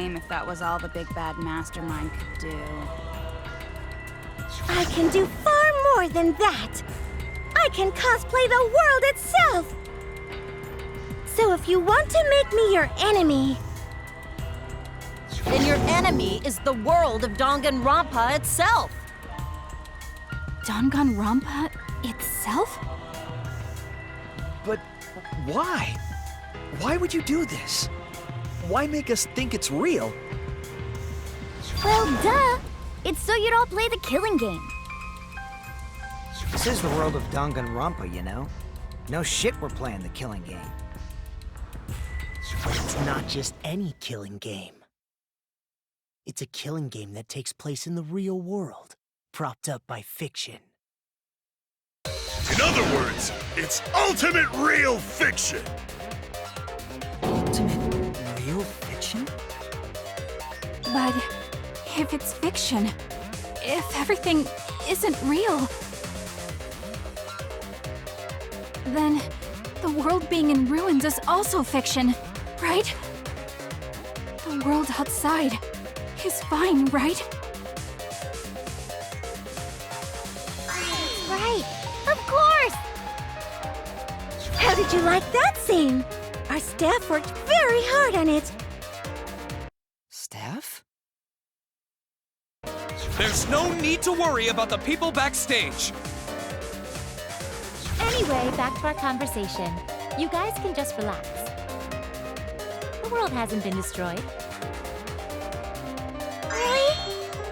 game if that was all the big bad mastermind could do. I can do far more than that! I can cosplay the world itself! So if you want to make me your enemy... Then your enemy is the world of Danganronpa itself! Danganronpa itself? But why? Why would you do this? Why make us think it's real? Well, duh! It's so you'd all play the killing game. This is the world of Danganronpa, you know? No shit we're playing the killing game. But it's not just any killing game. It's a killing game that takes place in the real world, propped up by fiction. In other words, it's ultimate real fiction! Ultimate real fiction? But if it's fiction, if everything isn't real, then the world being in ruins is also fiction, right? The world outside is fine, right? Right, of course! How did you like that scene? Our staff worked very hard on it. Staff? There's no need to worry about the people backstage. Anyway, back to our conversation. You guys can just relax. The world hasn't been destroyed. Really?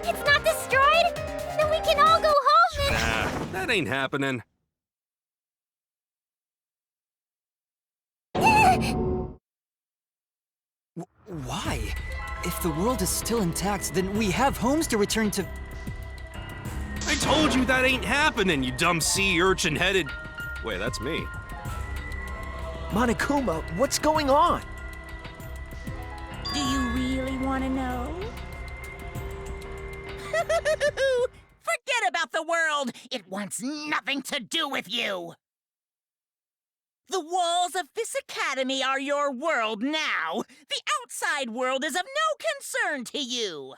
It's not destroyed? Then we can all go home and... That ain't happening. Why? If the world is still intact, then we have homes to return to... I told you that ain't happening, you dumb sea urchin-headed... Wait, that's me. Monokuma, what's going on? Do you really want to know? Forget about the world! It wants nothing to do with you! The walls of this academy are your world now! The outside world is of no concern to you!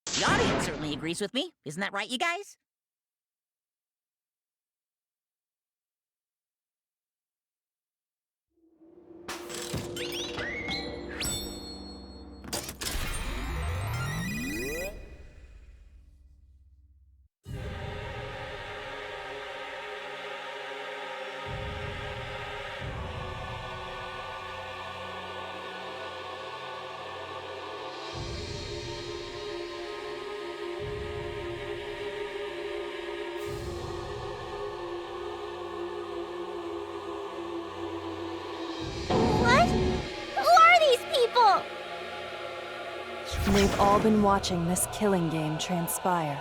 The audience certainly agrees with me. Isn't that right, you guys? What? Who are these people? They've all been watching this killing game transpire.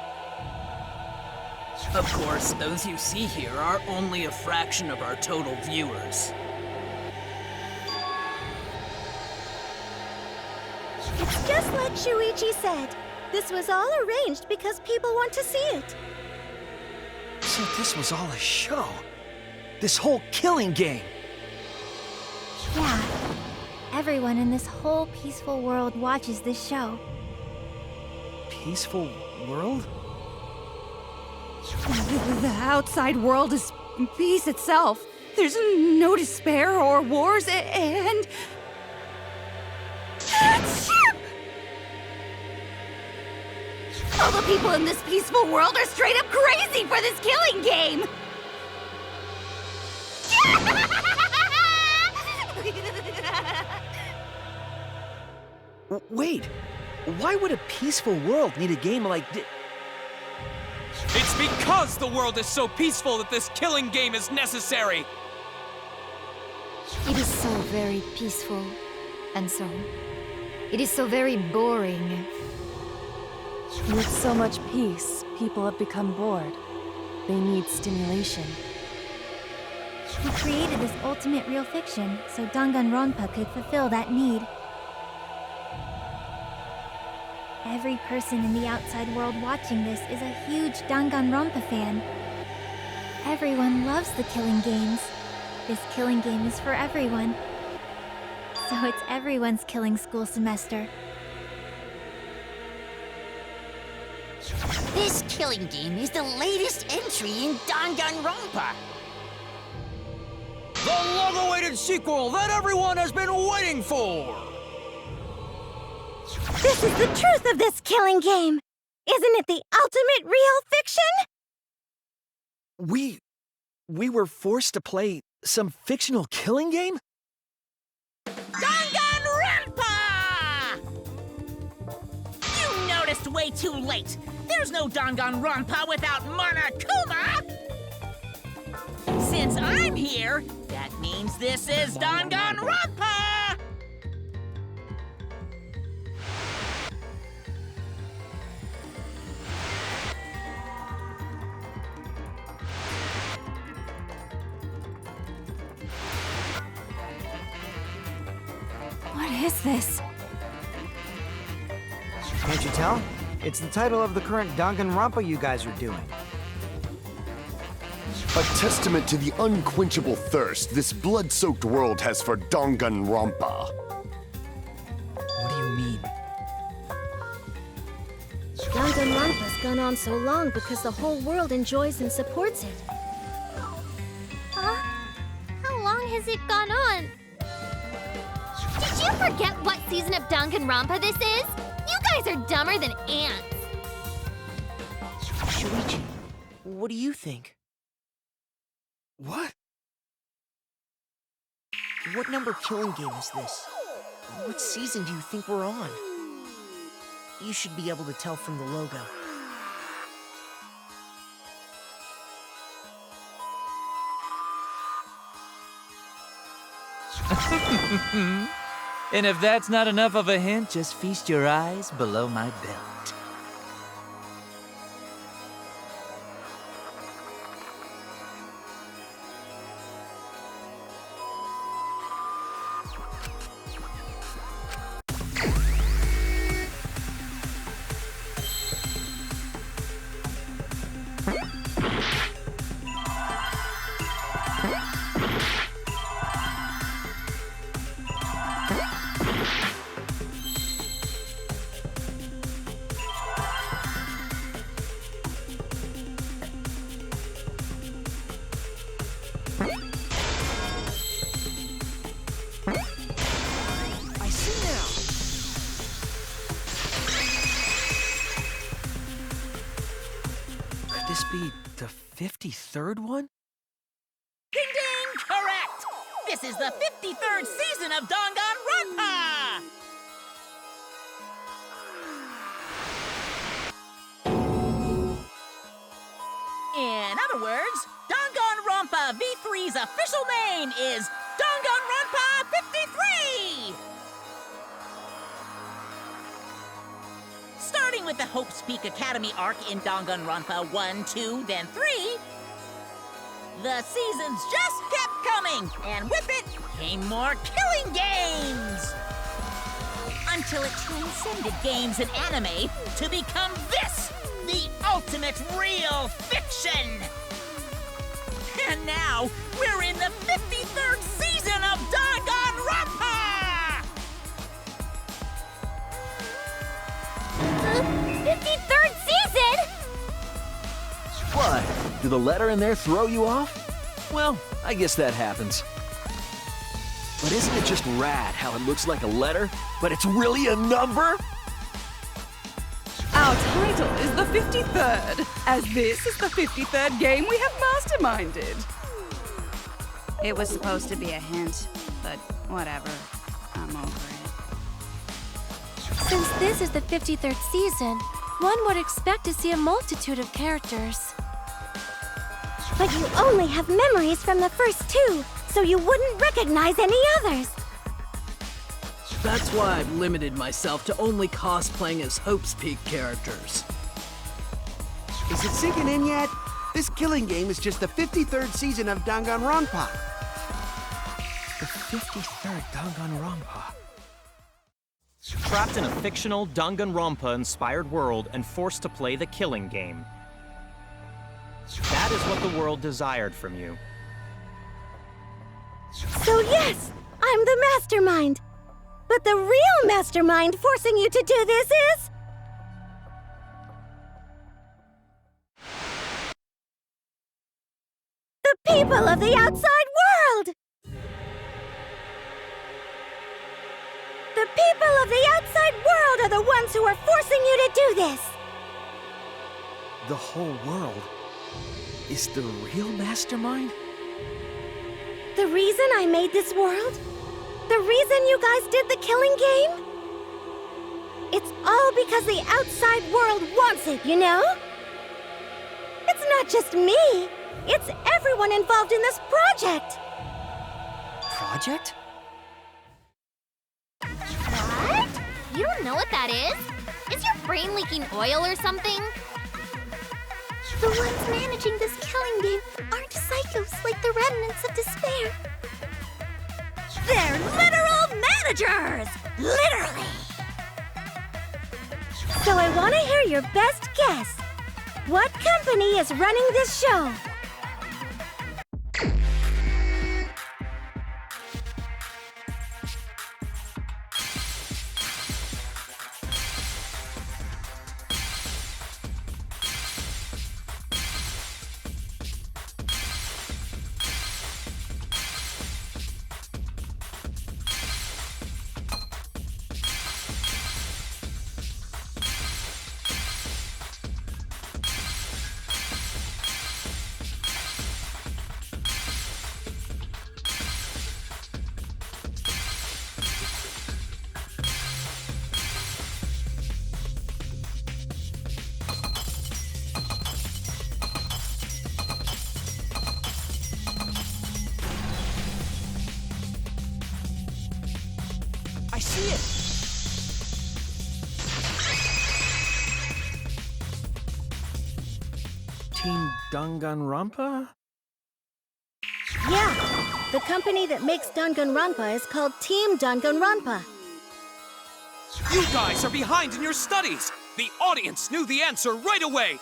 Of course, those you see here are only a fraction of our total viewers. It's just like Shuichi said. This was all arranged because people want to see it. So this was all a show? This whole killing game? Yeah. Everyone in this whole peaceful world watches this show. Peaceful world? The outside world is peace itself. There's no despair or wars, and... All the people in this peaceful world are straight up crazy for this killing game! Wait, why would a peaceful world need a game like this? It's because the world is so peaceful that this killing game is necessary! It is so very peaceful. And so, it is so very boring. With so much peace, people have become bored. They need stimulation. We created this ultimate real fiction so Danganronpa could fulfill that need. Every person in the outside world watching this is a huge Danganronpa fan. Everyone loves the killing games. This killing game is for everyone. So it's everyone's killing school semester. This killing game is the latest entry in Danganronpa. The long-awaited sequel that everyone has been waiting for! This is the truth of this killing game! Isn't it the ultimate real fiction? We were forced to play some fictional killing game? Danganronpa! You noticed way too late. There's no Danganronpa without Monokuma! Since I'm here, that means this is Danganronpa! What is this? Can't you tell? It's the title of the current Danganronpa you guys are doing. A testament to the unquenchable thirst this blood-soaked world has for Danganronpa. What do you mean? Danganronpa's gone on so long because the whole world enjoys and supports it. Huh? How long has it gone on? Did you forget what season of Danganronpa this is? You guys are dumber than ants. Shuichi, what do you think? What? What number killing game is this? What season do you think we're on? You should be able to tell from the logo. And if that's not enough of a hint, just feast your eyes below my belt. Could this be the 53rd one? Ding ding! Correct! This is the 53rd season of Danganronpa! In other words, Danganronpa V3's official name is Danganronpa 53! Starting with the Hope's Peak Academy arc in Danganronpa 1, 2, then 3, the seasons just kept coming, and with it came more killing games! Until it transcended games and anime to become this, the ultimate real fiction! And now, we're in the 53rd season of Danganronpa! 53rd season? What? Did the letter in there throw you off? Well, I guess that happens. But isn't it just rad how it looks like a letter, but it's really a number? Our title is the 53rd, as this is the 53rd game we have masterminded. It was supposed to be a hint, but whatever. I'm over it. Since this is the 53rd season, one would expect to see a multitude of characters. But you only have memories from the first two, so you wouldn't recognize any others. That's why I've limited myself to only cosplaying as Hope's Peak characters. Is it sinking in yet? This killing game is just the 53rd season of Danganronpa. The 53rd Danganronpa. Trapped in a fictional Danganronpa-inspired world and forced to play the killing game. That is what the world desired from you. So yes, I'm the mastermind. But the real mastermind forcing you to do this is... the people of the outside world! The people of the outside world are the ones who are forcing you to do this! The whole world is the real mastermind? The reason I made this world? The reason you guys did the killing game? It's all because the outside world wants it, you know? It's not just me. It's everyone involved in this project. Project? What? You don't know what that is? Is your brain leaking oil or something? The ones managing this killing game aren't psychos like the remnants of despair. They're literal managers! Literally! So I want to hear your best guess. What company is running this show? I see it! Team Danganronpa? Yeah, the company that makes Danganronpa is called Team Danganronpa. You guys are behind in your studies! The audience knew the answer right away!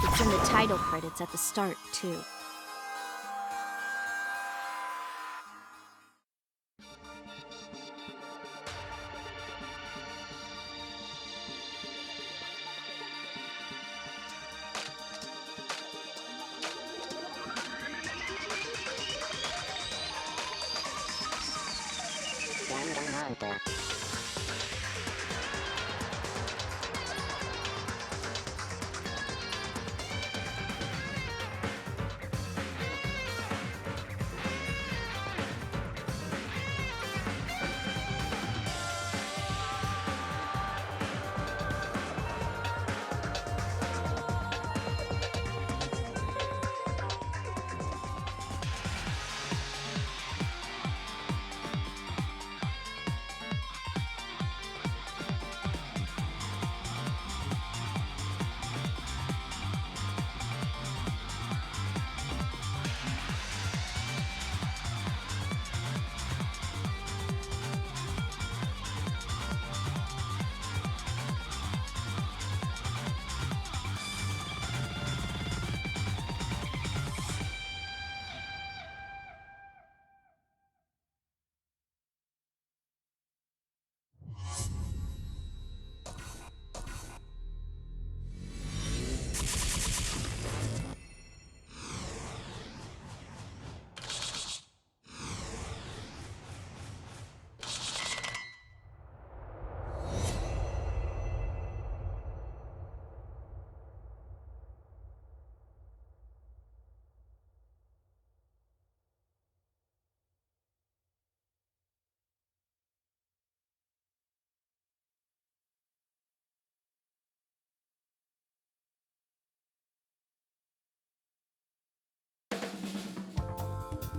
It's in the title credits at the start, too.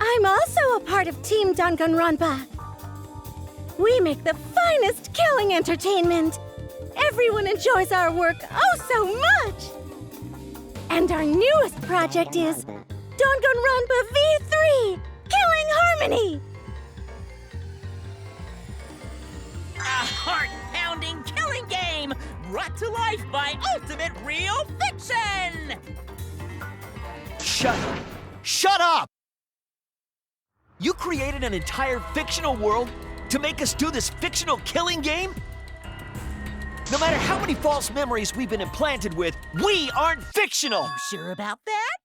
I'm also a part of Team Danganronpa. We make the finest killing entertainment. Everyone enjoys our work oh so much. And our newest project is Danganronpa V3, Killing Harmony. A heart-pounding killing game brought to life by Ultimate Real Fiction! Shut up! Shut up! You created an entire fictional world To make us do this fictional killing game? No matter how many false memories we've been implanted with, we aren't fictional! You sure about that?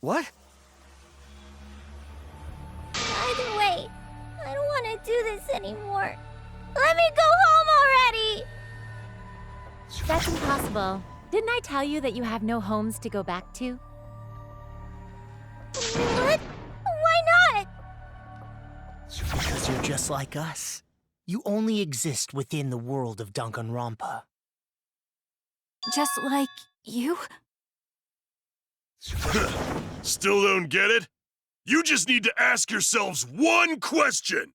What? Either way, I don't want to do this anymore. Let me go home already! That's impossible. Didn't I tell you that you have no homes to go back to? What? Why not? Because you're just like us. You only exist within the world of Danganronpa. Just like you? Still don't get it? You just need to ask yourselves one question.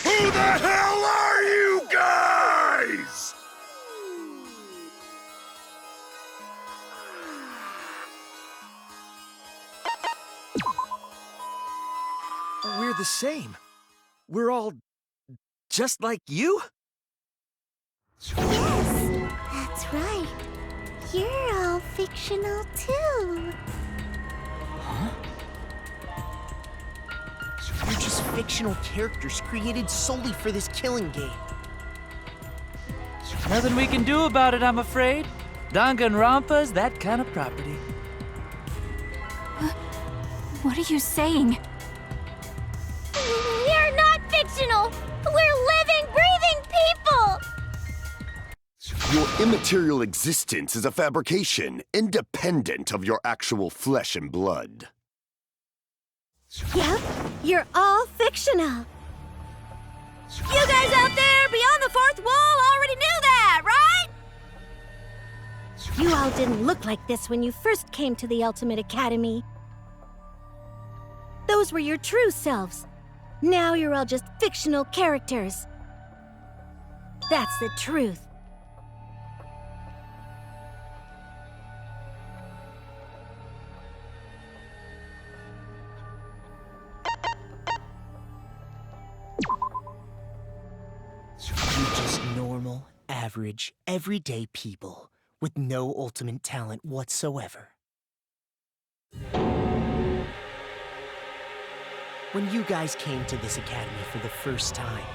Who the hell are you guys? We're the same. We're all just like you? Yes, that's right. You're all fictional too. Huh? You're just fictional characters created solely for this killing game. Nothing we can do about it, I'm afraid. Danganronpa's that kind of property. What are you saying? We're not fictional! We're living, breathing people! Your immaterial existence is a fabrication, independent of your actual flesh and blood. Yep, you're all fictional. You guys out there beyond the fourth wall already knew that, right? You all didn't look like this when you first came to the Ultimate Academy. Those were your true selves. Now you're all just fictional characters. That's the truth. You're just normal, average, everyday people with no ultimate talent whatsoever. When you guys came to this academy for the first time,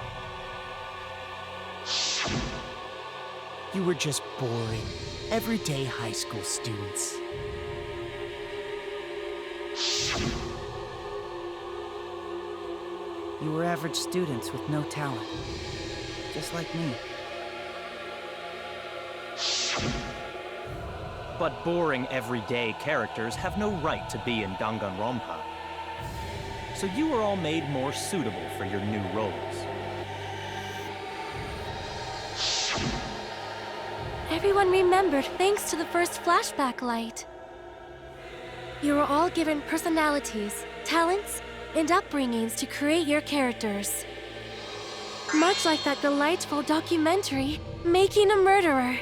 you were just boring, everyday high school students. You were average students with no talent. Just like me. But boring, everyday characters have no right to be in Danganronpa. So you were all made more suitable for your new roles. Everyone remembered thanks to the first flashback light. You were all given personalities, talents, and upbringings to create your characters. Much like that delightful documentary, Making a Murderer.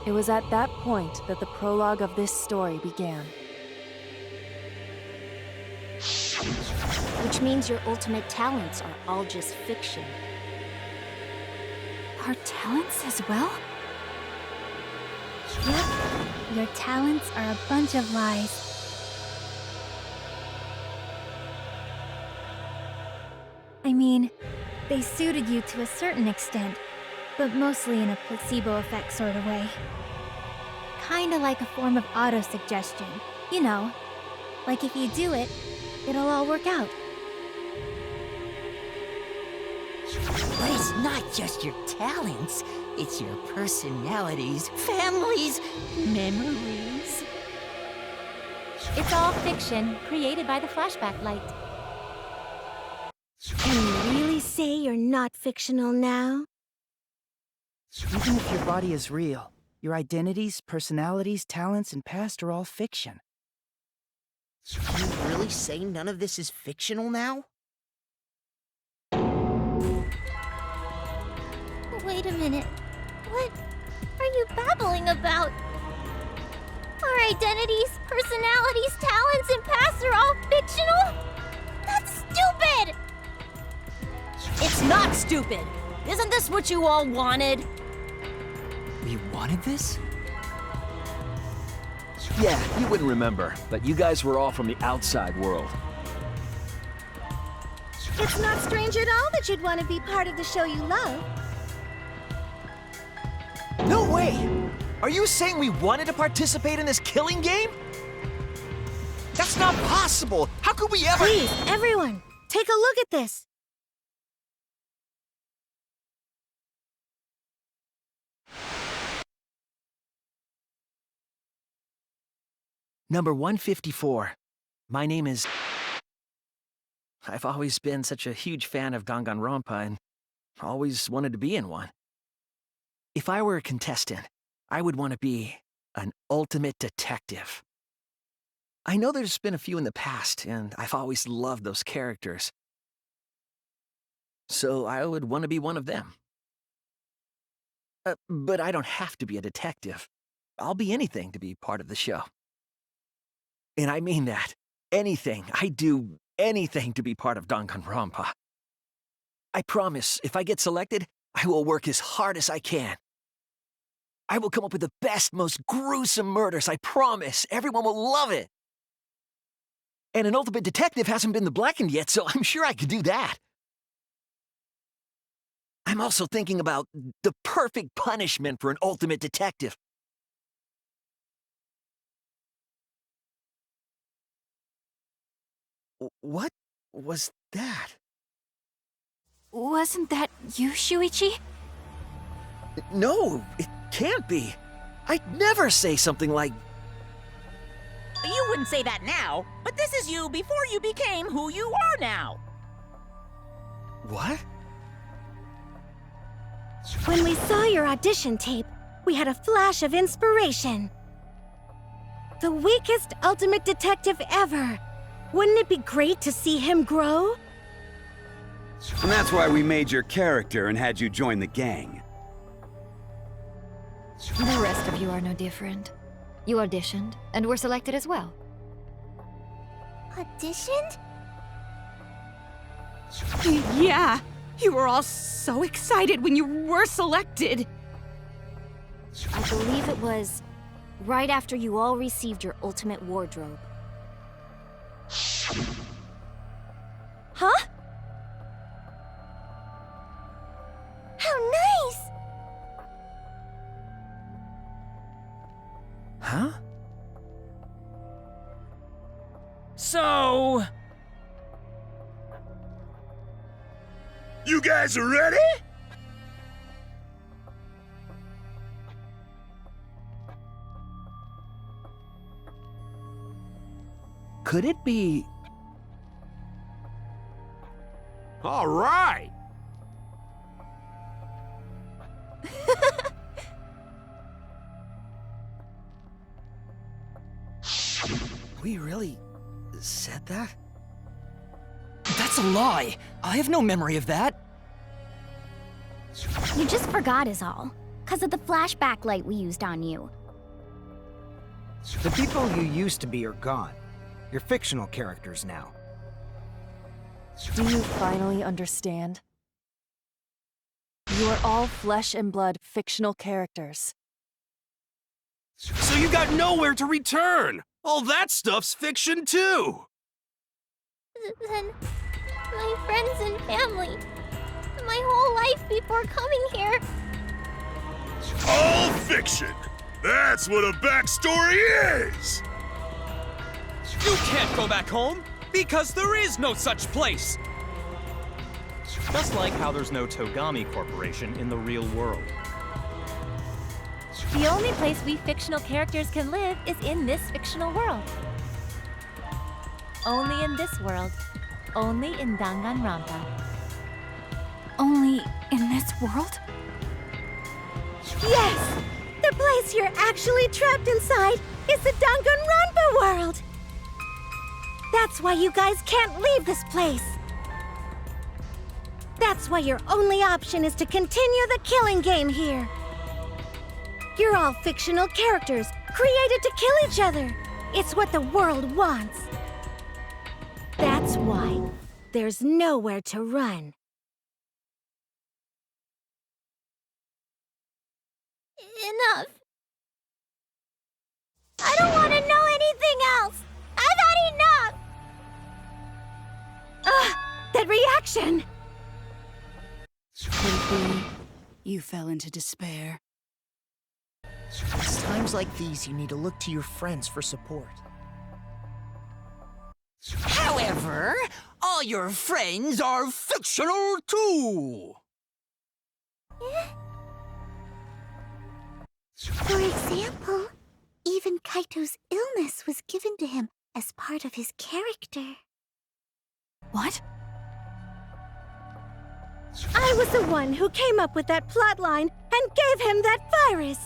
It was at that point that the prologue of this story began. Which means your ultimate talents are all just fiction. Our talents as well? Yep, your talents are a bunch of lies. I mean, they suited you to a certain extent, but mostly in a placebo effect sort of way. Kinda like a form of auto-suggestion. You know, like if you do it, it'll all work out. But it's not just your talents, it's your personalities, families, memories. It's all fiction, created by the flashback light. Can you really say you're not fictional now? Even if your body is real, your identities, personalities, talents, and past are all fiction. Can you really say none of this is fictional now? Wait a minute. What are you babbling about? Our identities, personalities, talents, and pasts are all fictional? That's stupid! It's not stupid! Isn't this what you all wanted? We wanted this? Yeah, you wouldn't remember, but you guys were all from the outside world. It's not strange at all that you'd want to be part of the show you love. No way! Are you saying we wanted to participate in this killing game? That's not possible! How could we ever— Please, everyone, take a look at this. Number 154. My name is... I've always been such a huge fan of Danganronpa and always wanted to be in one. If I were a contestant, I would want to be an ultimate detective. I know there's been a few in the past, and I've always loved those characters. So I would want to be one of them. But I don't have to be a detective. I'll be anything to be part of the show. And I mean that. Anything. I'd do anything to be part of Danganronpa. I promise, if I get selected, I will work as hard as I can. I will come up with the best, most gruesome murders, I promise. Everyone will love it. And an ultimate detective hasn't been the blackened yet, so I'm sure I could do that. I'm also thinking about the perfect punishment for an ultimate detective. What was that? Wasn't that you, Shuichi? No, it can't be. I'd never say something like... You wouldn't say that now, but this is you before you became who you are now. What? When we saw your audition tape, we had a flash of inspiration. The weakest ultimate detective ever. Wouldn't it be great to see him grow? And that's why we made your character and had you join the gang. The rest of you are no different. You auditioned, and were selected as well. Auditioned? Yeah, you were all so excited when you were selected. I believe it was right after you all received your ultimate wardrobe. Huh? How nice! Huh? So... You guys are ready? Could it be... All right. We really said that? That's a lie. I have no memory of that. You just forgot is all, because of the flashback light we used on you. The people you used to be are gone. You're fictional characters now. Do you finally understand? You are all flesh and blood fictional characters. So you got nowhere to return! All that stuff's fiction too! Then, my friends and family, my whole life before coming here. All fiction! That's what a backstory is! You can't go back home, because there is no such place! Just like how there's no Togami Corporation in the real world. The only place we fictional characters can live is in this fictional world. Only in this world. Only in Danganronpa. Only in this world? Yes! The place you're actually trapped inside is the Danganronpa world! That's why you guys can't leave this place! That's why your only option is to continue the killing game here! You're all fictional characters, created to kill each other! It's what the world wants! That's why there's nowhere to run. Enough. I don't want to know anything else! I've had enough! Ugh! That reaction! Could it be you fell into despair? It's times like these you need to look to your friends for support. However, all your friends are fictional too! For example, even Kaito's illness was given to him as part of his character. What? I was the one who came up with that plotline and gave him that virus.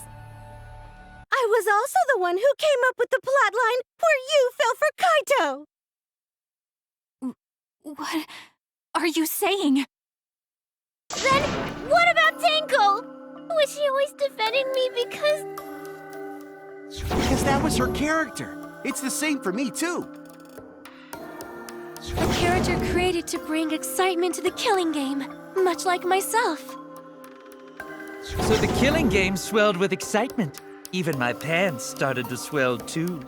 I was also the one who came up with the plotline where you fell for Kaito. What are you saying? Then what about Tinkle? Was she always defending me because... Because that was her character. It's the same for me, too. A character created to bring excitement to the killing game, much like myself. So the killing game swelled with excitement. Even my pants started to swell too.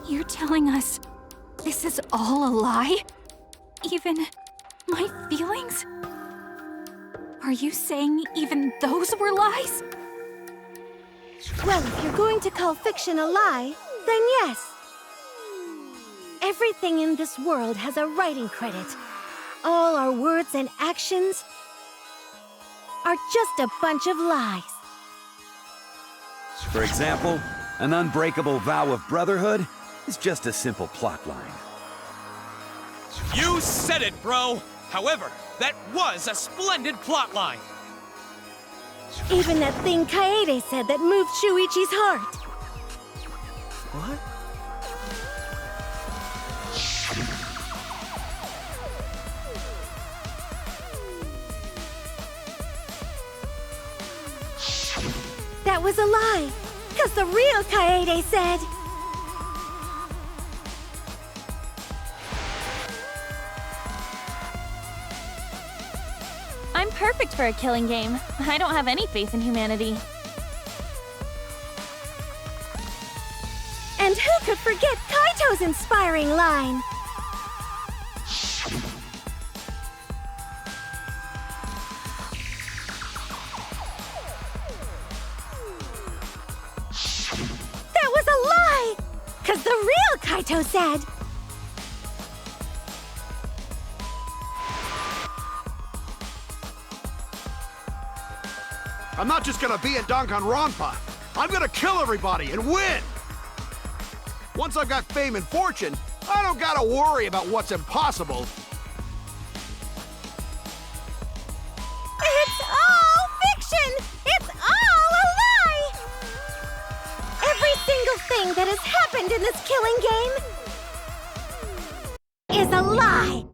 You're telling us this is all a lie? Even my feelings? Are you saying even those were lies? Well, if you're going to call fiction a lie, then yes. Everything in this world has a writing credit. All our words and actions are just a bunch of lies. For example, an unbreakable vow of brotherhood is just a simple plotline. You said it, bro! However, that was a splendid plotline! Even that thing Kaede said that moved Shuichi's heart. What? That was a lie, because the real Kaede said... I'm perfect for a killing game. I don't have any faith in humanity. And who could forget Kaito's inspiring line? That was a lie! Because the real Kaito said... I'm not just gonna be in Danganronpa. I'm gonna kill everybody and win! Once I've got fame and fortune, I don't gotta worry about what's impossible. It's all fiction! It's all a lie! Every single thing that has happened in this killing game is a lie!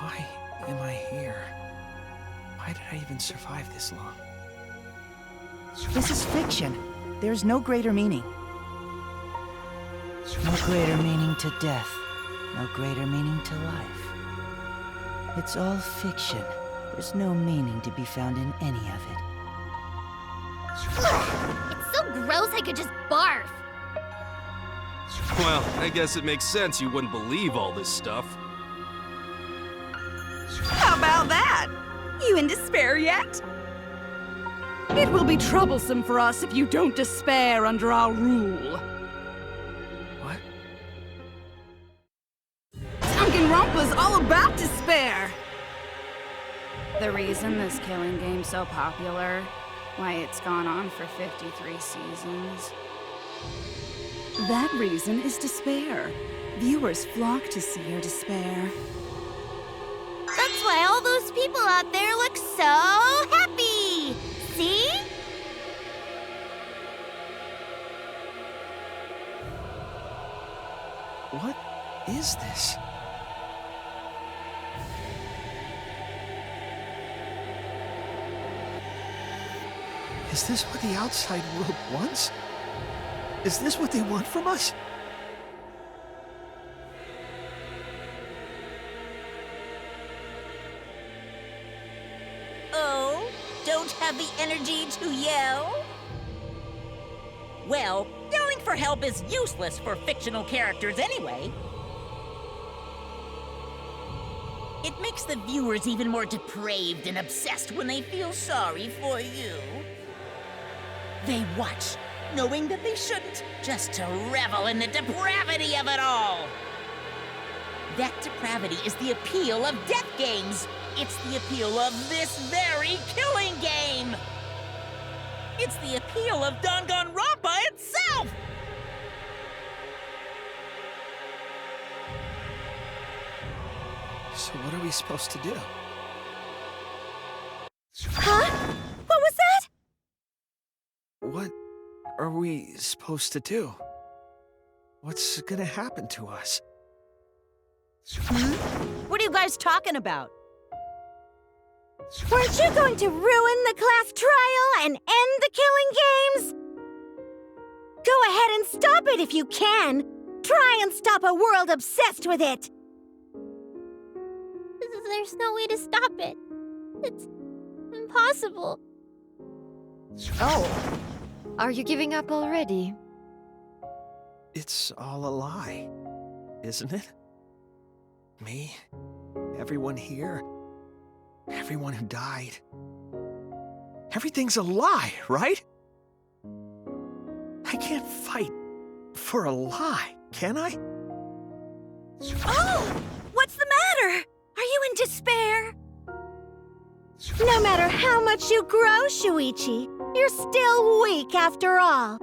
Why am I here? Why did I even survive this long? This is fiction. There's no greater meaning. No greater meaning to death. No greater meaning to life. It's all fiction. There's no meaning to be found in any of it. It's so gross I could just barf. Well, I guess it makes sense you wouldn't believe all this stuff. How about that? You in despair yet? It will be troublesome for us if you don't despair under our rule. What? Danganronpa's all about despair! The reason this killing game's so popular, why it's gone on for 53 seasons. That reason is despair. Viewers flock to see your despair. That's why all those People out there look so happy! See? What is this? Is this what the outside world wants? Is this what they want from us? Oh, don't have the energy to yell? Well, yelling for help is useless for fictional characters anyway. It makes the viewers even more depraved and obsessed when they feel sorry for you. They watch, knowing that they shouldn't, just to revel in the depravity of it all. That depravity is the appeal of death games. It's the appeal of this very killing game. It's the appeal of Danganronpa itself! So what are we supposed to do? Huh? What was that? What are we supposed to do? What's gonna happen to us? What are you guys talking about? Weren't you going to ruin the class trial and end the killing games? Go ahead and stop it if you can. Try and stop a world obsessed with it. There's no way to stop it. It's impossible. Oh. Are you giving up already? It's all a lie, isn't it? Me, everyone here, everyone who died. Everything's a lie, right? I can't fight for a lie, can I? Oh! What's the matter? Are you in despair? No matter how much you grow, Shuichi, you're still weak after all.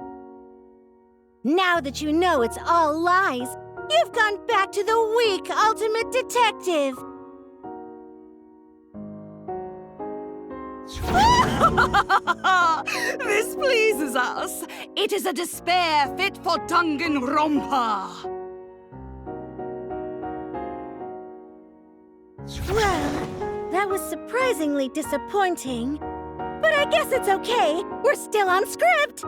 Now that you know it's all lies, you've gone back to the weak ultimate detective. This pleases us. It is a despair fit for Danganronpa. Well, that was surprisingly disappointing. But I guess it's okay. We're still on script.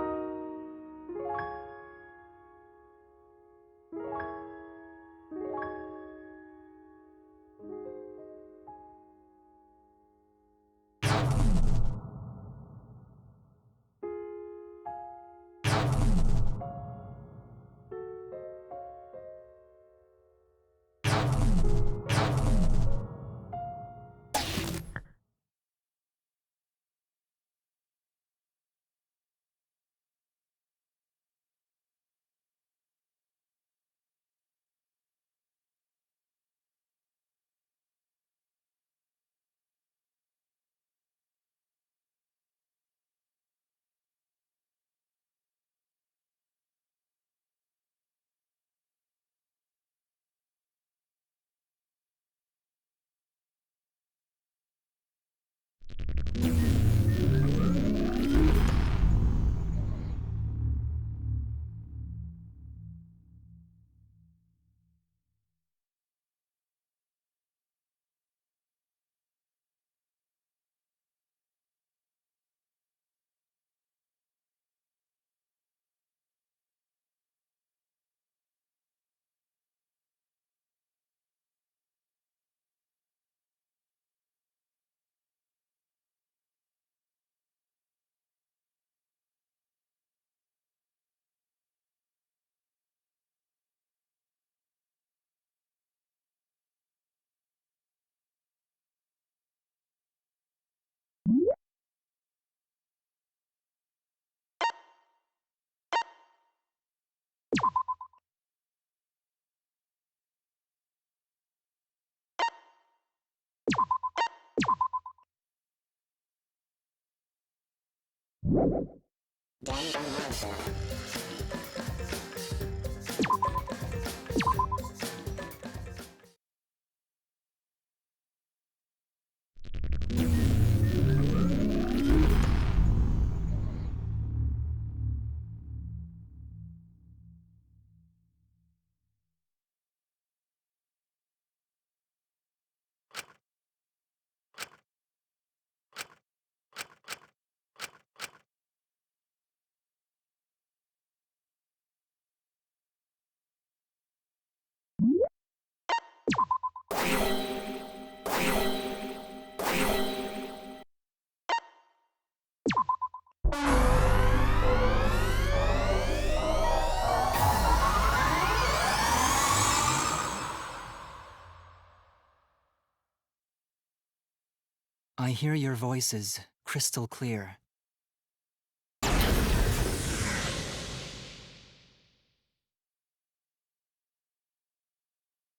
I hear your voices crystal clear.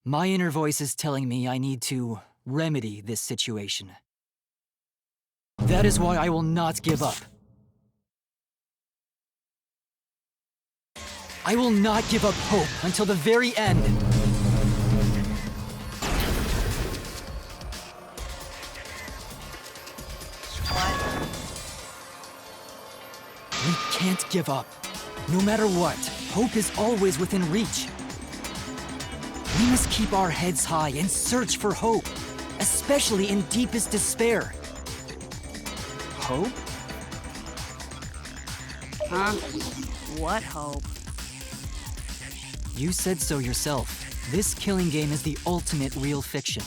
My inner voice is telling me I need to remedy this situation. That is why I will not give up. I will not give up hope until the very end. We can't give up. No matter what, hope is always within reach. We must keep our heads high and search for hope, especially in deepest despair. Hope? Huh? What hope? You said so yourself. This killing game is the ultimate real fiction.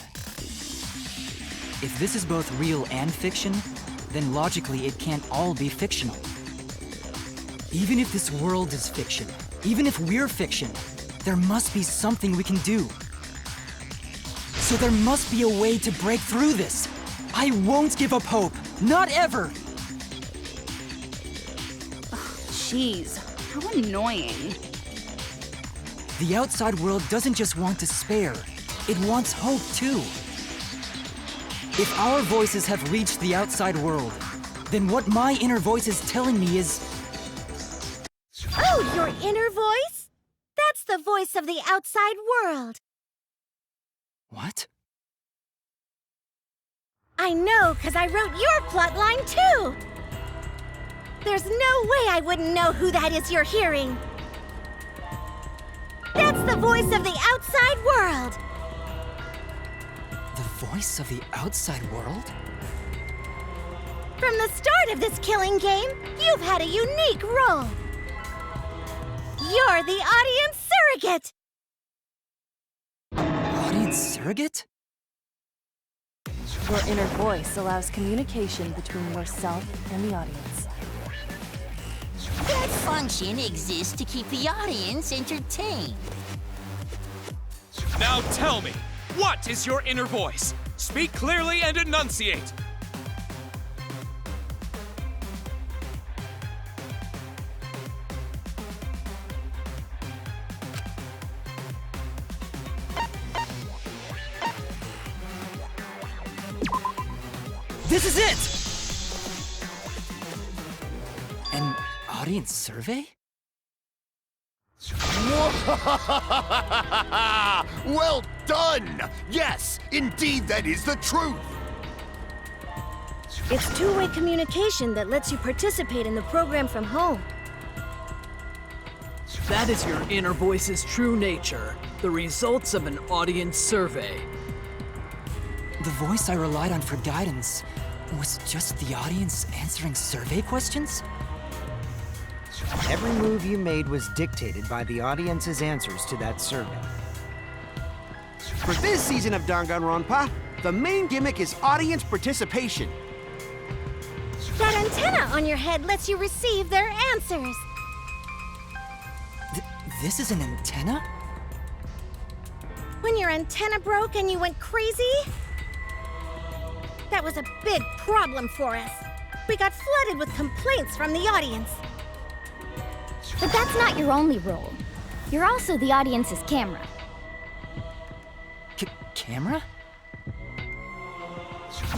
If this is both real and fiction, then logically it can't all be fictional. Even if this world is fiction, even if we're fiction, there must be something we can do. So there must be a way to break through this. I won't give up hope. Not ever! Jeez, how annoying. The outside world doesn't just want despair. It wants hope, too. If our voices have reached the outside world, then what my inner voice is telling me is... Oh, your inner voice? That's the voice of the outside world. What? I know, because I wrote your plotline, too! There's no way I wouldn't know who that is you're hearing. That's the voice of the outside world! The voice of the outside world? From the start of this killing game, you've had a unique role. You're the audience surrogate! Audience surrogate? Your inner voice allows communication between yourself and the audience. That function exists to keep the audience entertained. Now tell me, what is your inner voice? Speak clearly and enunciate. This is it! An audience survey? Well done! Yes, indeed that is the truth! It's two-way communication that lets you participate in the program from home. That is your inner voice's true nature, the results of an audience survey. The voice I relied on for guidance was just the audience answering survey questions? Every move you made was dictated by the audience's answers to that survey. For this season of Danganronpa, the main gimmick is audience participation. That antenna on your head lets you receive their answers. This is an antenna? When your antenna broke and you went crazy? That was a big problem for us. We got flooded with complaints from the audience. But that's not your only role. You're also the audience's camera. Camera?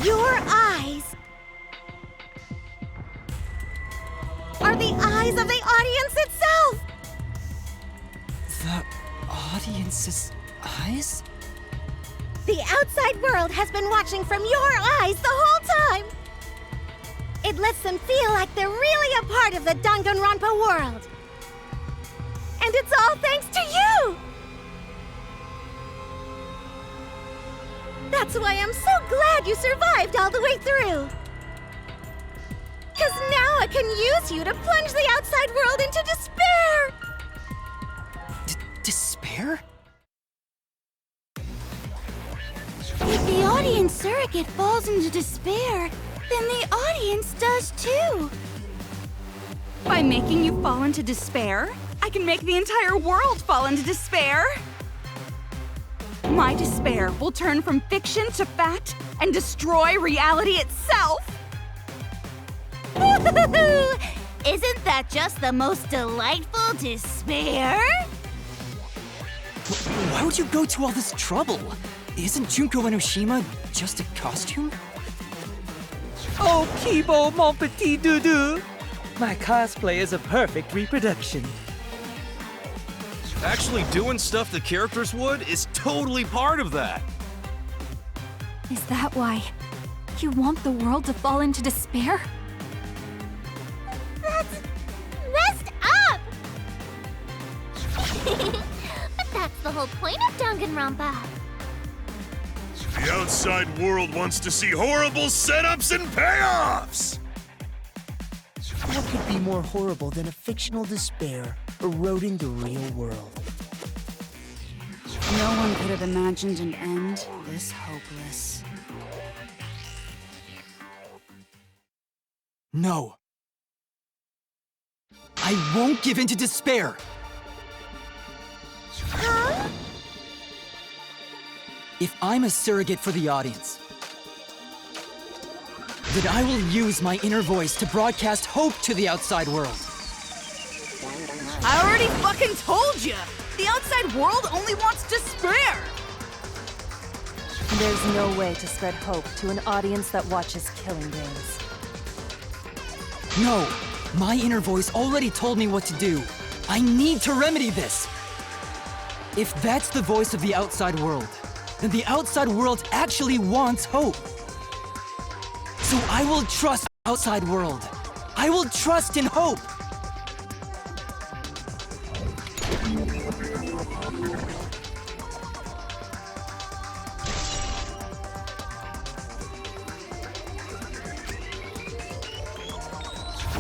Your eyes are the eyes of the audience itself! The audience's eyes? The outside world has been watching from your eyes the whole time! It lets them feel like they're really a part of the Danganronpa world. And it's all thanks to you! That's why I'm so glad you survived all the way through. 'Cause now I can use you to plunge the outside world into despair! Despair? If the audience surrogate falls into despair, then the audience does too. By making you fall into despair, I can make the entire world fall into despair. My despair will turn from fiction to fact, and destroy reality itself? Isn't that just the most delightful despair? Why would you go to all this trouble? Isn't Junko Enoshima just a costume? Oh, Kibo, mon petit doudou! My cosplay is a perfect reproduction. Actually doing stuff the characters would is totally part of that. Is that why you want the world to fall into despair? That's messed up! But that's the whole point of Danganronpa. The outside world wants to see horrible setups and payoffs! What could be more horrible than a fictional despair eroding the real world? No one could have imagined an end this hopeless. No. I won't give in to despair! Huh? If I'm a surrogate for the audience, then I will use my inner voice to broadcast hope to the outside world. I already fucking told you! The outside world only wants despair! There's no way to spread hope to an audience that watches killing games. No! My inner voice already told me what to do. I need to remedy this! If that's the voice of the outside world, then the outside world actually wants hope. So I will trust the outside world. I will trust in hope.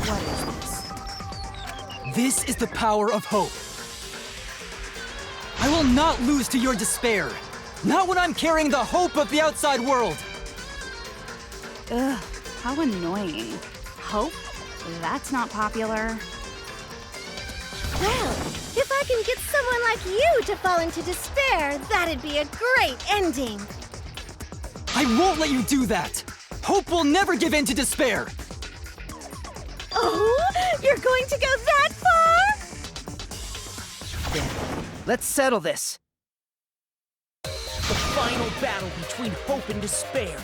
What is this? This is the power of hope. I will not lose to your despair. Not when I'm carrying the hope of the outside world. Ugh, how annoying. Hope? That's not popular. Well, if I can get someone like you to fall into despair, that'd be a great ending. I won't let you do that. Hope will never give in to despair. Oh, you're going to go that far? Then, let's settle this. The final battle between hope and despair.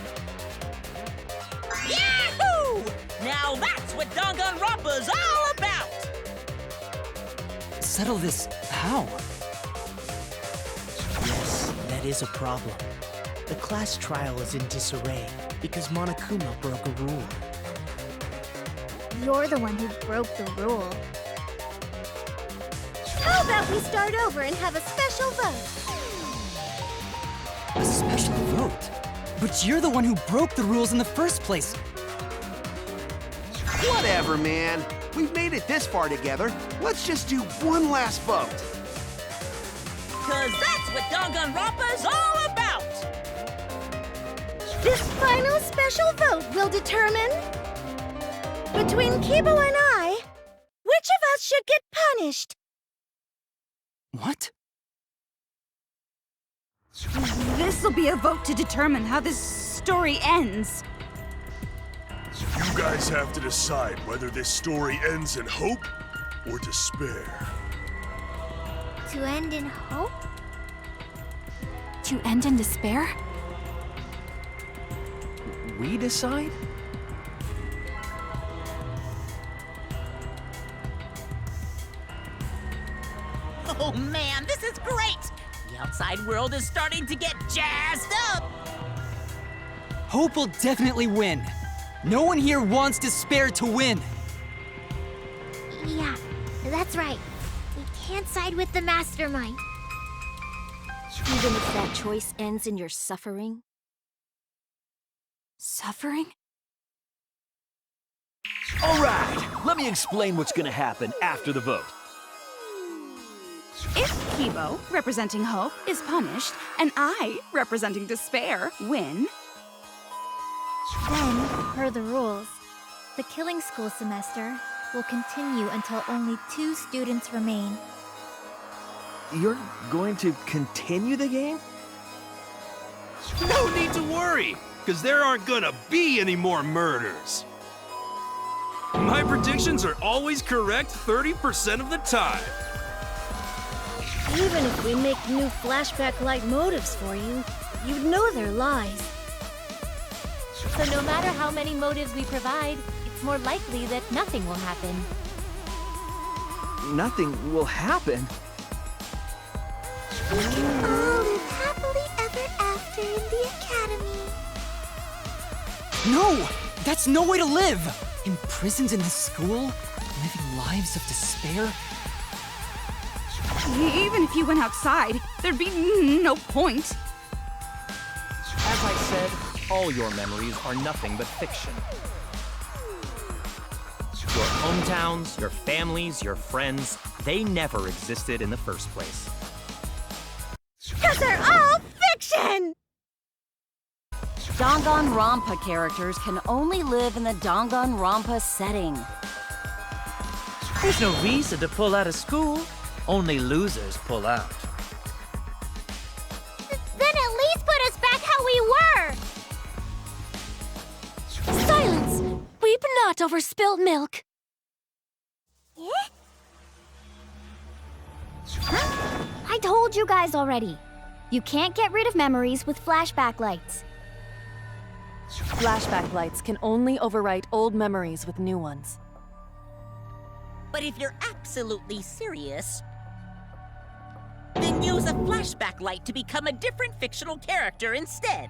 Yahoo! Now that's what Danganronpa's all about! Settle this how? Yes, that is a problem. The class trial is in disarray because Monokuma broke a rule. You're the one who broke the rule. How about we start over and have a special vote? A special vote? But you're the one who broke the rules in the first place. Whatever, man. We've made it this far together. Let's just do one last vote. Cause that's what Danganronpa's all about! This final special vote will determine, between Kibo and I, which of us should get punished. What? This'll be a vote to determine how this story ends. You guys have to decide whether this story ends in hope or despair. To end in hope? To end in despair? We decide? Oh man, this is great! The outside world is starting to get jazzed up! Hope will definitely win. No one here wants despair to win. Yeah, that's right. We can't side with the mastermind. Even if that choice ends in your suffering? Suffering? All right, let me explain what's gonna happen after the vote. If Kibo, representing hope, is punished, and I, representing despair, win, Then, per the rules, the killing school semester will continue until only 2 students remain. You're going to continue the game? No need to worry! because there aren't gonna be any more murders. My predictions are always correct 30% of the time. Even if we make new flashback-like motives for you, you'd know they're lies. So no matter how many motives we provide, it's more likely that nothing will happen. Nothing will happen. We can all live happily ever after in the academy. No! That's no way to live! Imprisoned in this school? Living lives of despair? Even if you went outside, there'd be no point. As I said, all your memories are nothing but fiction. Your hometowns, your families, your friends, they never existed in the first place. 'Cause they're all fiction! Danganronpa characters can only live in the Danganronpa setting. There's no reason to pull out of school. Only losers pull out. Then at least put us back how we were! Silence! Weep not over spilt milk. I told you guys already. You can't get rid of memories with flashback lights. Flashback lights can only overwrite old memories with new ones. But if you're absolutely serious, then use a flashback light to become a different fictional character instead.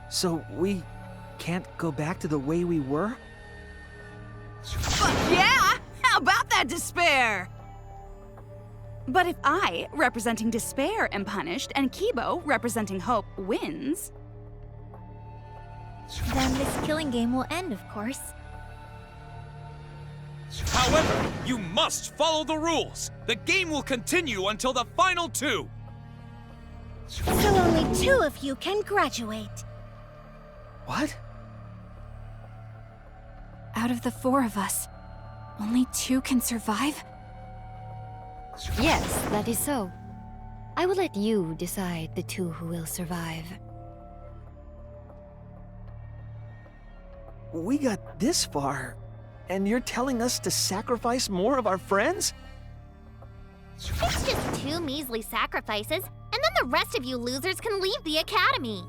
So we can't go back to the way we were? But yeah! How about that despair? But if I, representing despair, am punished, and Kibo, representing hope, wins... Then this killing game will end, of course. However, you must follow the rules. The game will continue until the final two. So only 2 of you can graduate. What? Out of the 4 of us, only 2 can survive? Yes, that is so. I will let you decide the 2 who will survive. We got this far, and you're telling us to sacrifice more of our friends? It's just 2 measly sacrifices, and then the rest of you losers can leave the academy.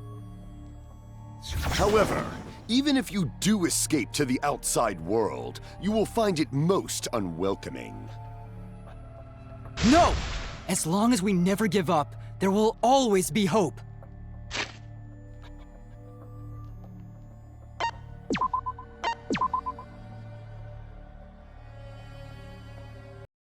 However, even if you do escape to the outside world, you will find it most unwelcoming. No! As long as we never give up, there will always be hope.